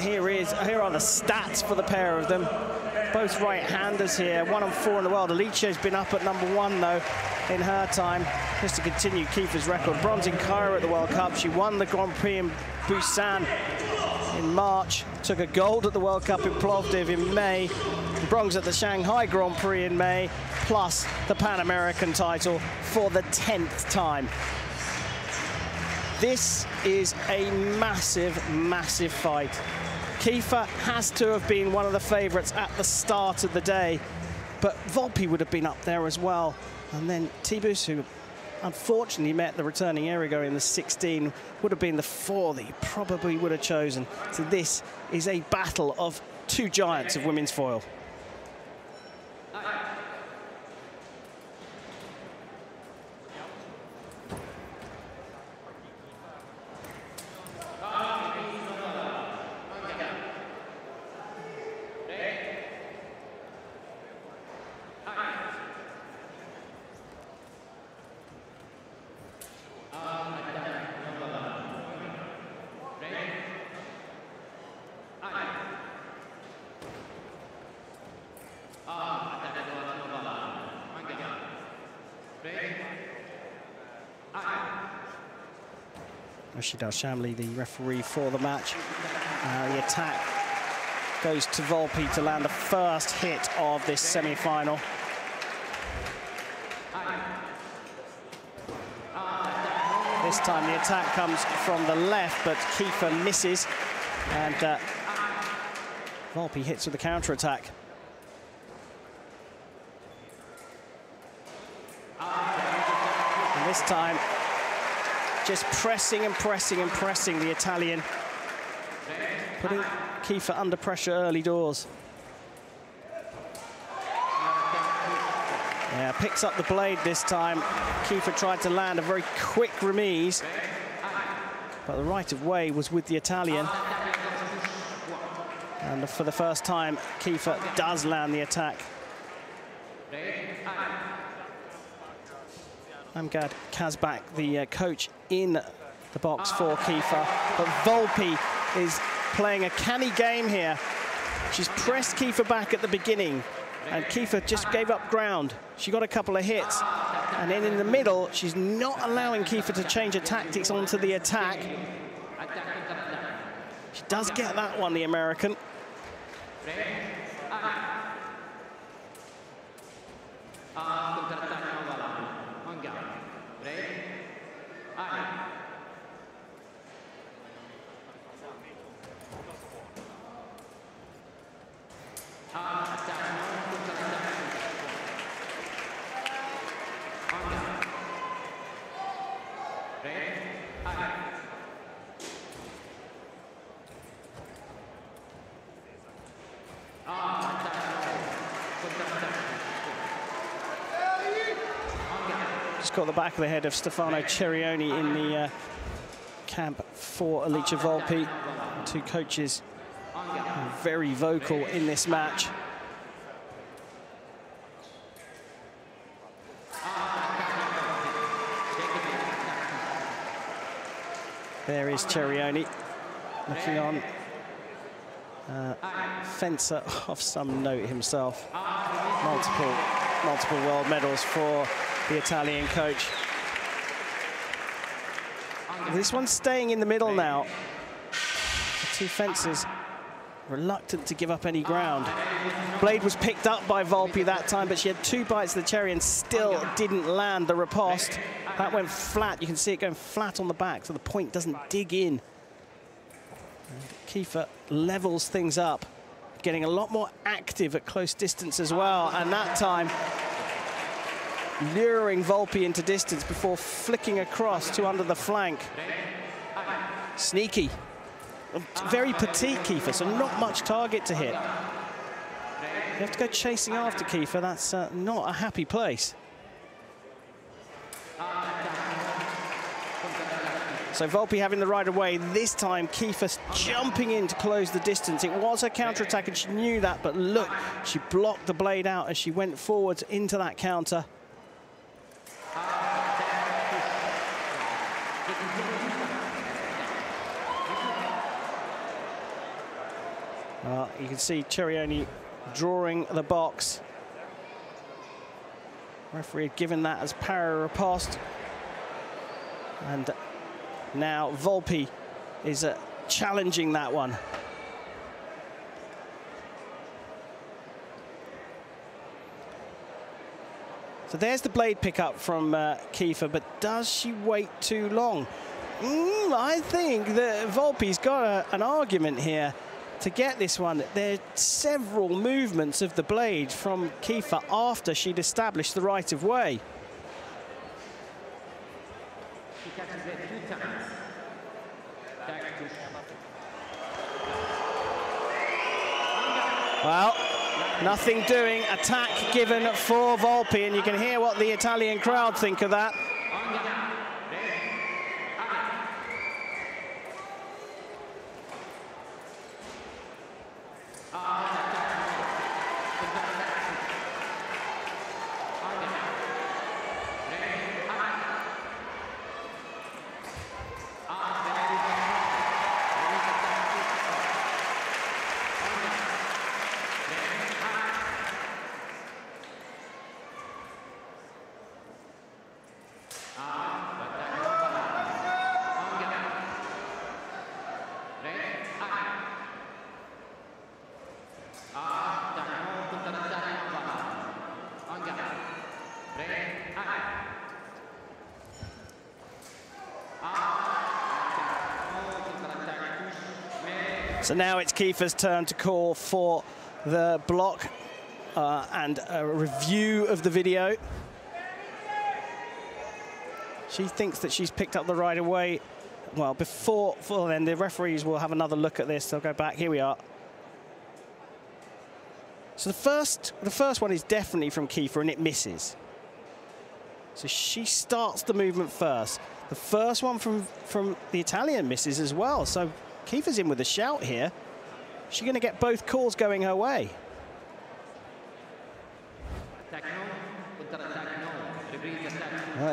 here are the stats for the pair of them. Both right-handers here, 1 and 4 in the world. Alice's been up at #1 though in her time, just to continue Kiefer's record. Bronze in Cairo at the World Cup. She won the Grand Prix in Busan in March, took a gold at the World Cup in Plovdiv in May, bronze at the Shanghai Grand Prix in May, plus the Pan American title for the 10th time. This is a massive, massive fight. Kiefer has to have been one of the favorites at the start of the day, but Volpi would have been up there as well. And then Tibus, who unfortunately met the returning Errigo in the 16, would have been the 4 that he probably would have chosen. So this is a battle of 2 giants of women's foil. Rashid Al-Shamli, the referee for the match. The attack goes to Volpi to land the first hit of this semi-final. This time the attack comes from the left, but Kiefer misses, and Volpi hits with the counter-attack. And this time, just pressing and pressing and pressing the Italian, putting Kiefer under pressure early doors. Yeah, picks up the blade this time. Kiefer tried to land a very quick remise, but the right of way was with the Italian. And for the first time, Kiefer does land the attack. Amgad Kazbak, the coach in the box for Kiefer, but Volpi is playing a canny game here. She's pressed Kiefer back at the beginning, and Kiefer just gave up ground. She got a couple of hits, and then in the middle, she's not allowing Kiefer to change her tactics onto the attack. She does get that one, the American. Just got the back of the head of Stefano Cerioni in the camp for Alicia Volpi. 2 coaches very vocal in this match. There is Cerioni looking on. Fencer of some note himself. Multiple world medals for the Italian coach. This one's staying in the middle now. The 2 fencers reluctant to give up any ground. Blade was picked up by Volpi that time, but she had 2 bites of the cherry and still didn't land the riposte. That went flat. You can see it going flat on the back, so the point doesn't dig in. And Kiefer levels things up, getting a lot more active at close distance as well, and that time luring Volpi into distance before flicking across to under the flank. Sneaky. Very petite Kiefer, so not much target to hit. You have to go chasing after Kiefer. That's not a happy place. So Volpi having the right of way. This time Kiefer jumping in to close the distance. It was a counter-attack and she knew that, but look, she blocked the blade out as she went forwards into that counter. You can see Cerioni drawing the box. Referee had given that as para riposte. And now VOLPI is challenging that one. So there's the blade pickup from KIEFER, but does she wait too long? I think that VOLPI's got an argument here to get this one. There are several movements of the blade from KIEFER after she'd established the right of way. Well, nothing doing, attack given for VOLPI, and you can hear what the Italian crowd think of that. So now it's KIEFER's turn to call for the block and a review of the video. She thinks that she's picked up the right of way. Well, before then, the referees will have another look at this. They'll go back. Here we are. So the first one is definitely from KIEFER, and it misses. So she starts the movement first. The first one from the Italian misses as well. So KIEFER's in with a shout here. She's going to get both calls going her way.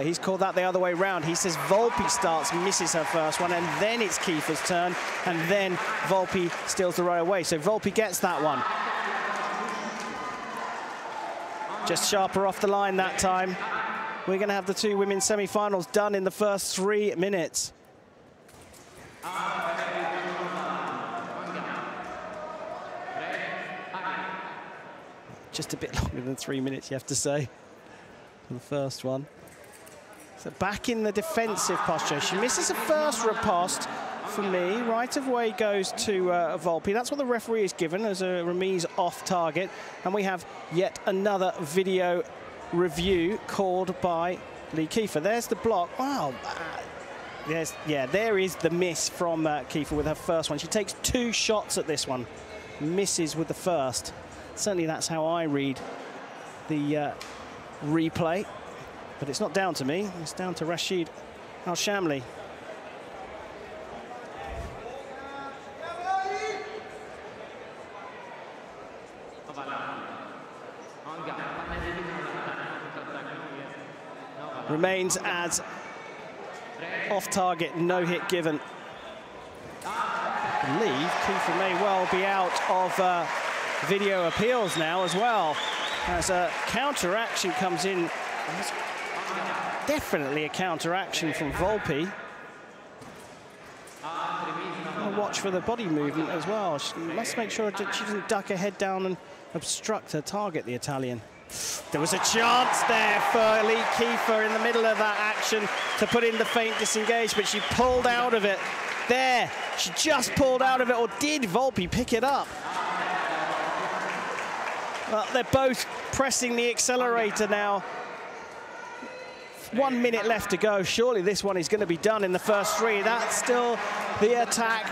He's called that the other way round. He says VOLPI starts, misses her first one, and then it's KIEFER's turn, and then VOLPI steals the right away. So VOLPI gets that one. Just sharper off the line that time. We're going to have the two women's semi-finals done in the first 3 minutes. Just a bit longer than 3 minutes, you have to say, for the first one. So back in the defensive posture. She misses a first riposte for me. Right of way goes to VOLPI. That's what the referee is given as a remise off target. And we have yet another video review called by Lee KIEFER. There's the block. Wow. There is the miss from KIEFER with her first one. She takes 2 shots at this one. Misses with the first. Certainly that's how I read the replay. But it's not down to me. It's down to Rashid Al-Shamli. Remains as off target, no hit given. I believe KIEFER may well be out of video appeals now as well, as a counter-action comes in. Definitely a counter-action from VOLPI. I'll watch for the body movement as well. She must make sure that she doesn't duck her head down and obstruct her target, the Italian. There was a chance there for Lee KIEFER in the middle of that action to put in the feint disengage, but she pulled out of it. There, she just pulled out of it, or did VOLPI pick it up? Well, they're both pressing the accelerator now. 1 minute left to go. Surely this one is going to be done in the first 3. That's still the attack,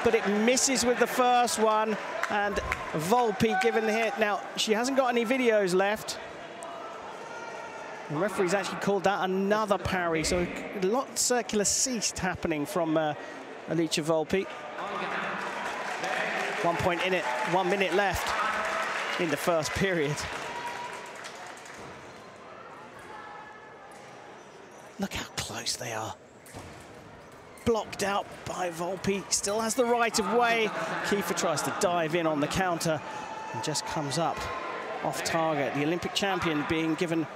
but it misses with the first one, and VOLPI given the hit. Now, she hasn't got any videos left. The referee's actually called that another parry, so a lot of circular ceased happening from Alicia VOLPI. 1 point in it, 1 minute left in the first period. Look how close they are. blocked out by VOLPI. Still has the right of way. KIEFER tries to dive in on the counter and just comes up off target. The Olympic champion being given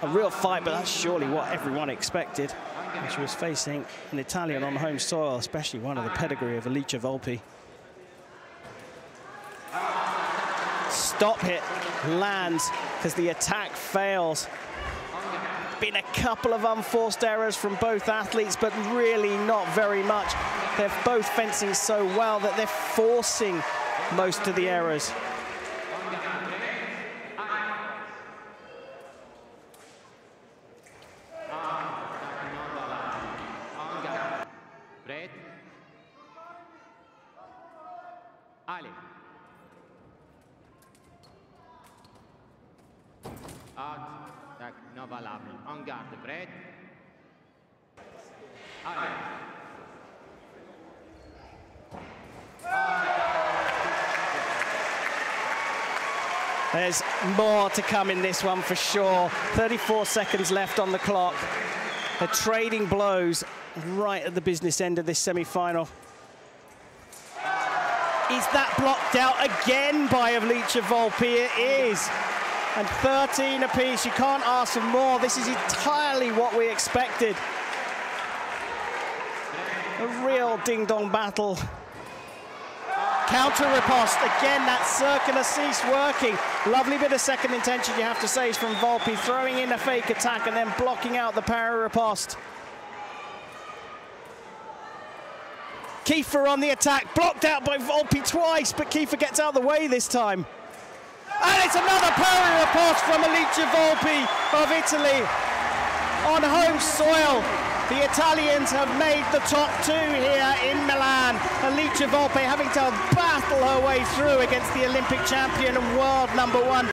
a real fight, but that's surely what everyone expected. And she was facing an Italian on home soil, especially one of the pedigree of VOLPI. Stop hit lands because the attack fails. Been a couple of unforced errors from both athletes, but really not very much. They're both fencing so well that they're forcing most of the errors. Tak, no valable. En garde, prêt. There's more to come in this one for sure. 34 seconds left on the clock. They're trading blows right at the business end of this semi-final. Is that blocked out again by VOLPI? It is. And 13 apiece, you can't ask for more. This is entirely what we expected. A real ding-dong battle. Counter riposte, again, that circular cease working. Lovely bit of second intention, you have to say, is from VOLPI, throwing in a fake attack and then blocking out the parry riposte. KIEFER on the attack, blocked out by VOLPI twice, but KIEFER gets out of the way this time. And it's another parry riposte from VOLPI of Italy. On home soil, the Italians have made the top two here in Milan. VOLPI having to battle her way through against the Olympic champion and world #1.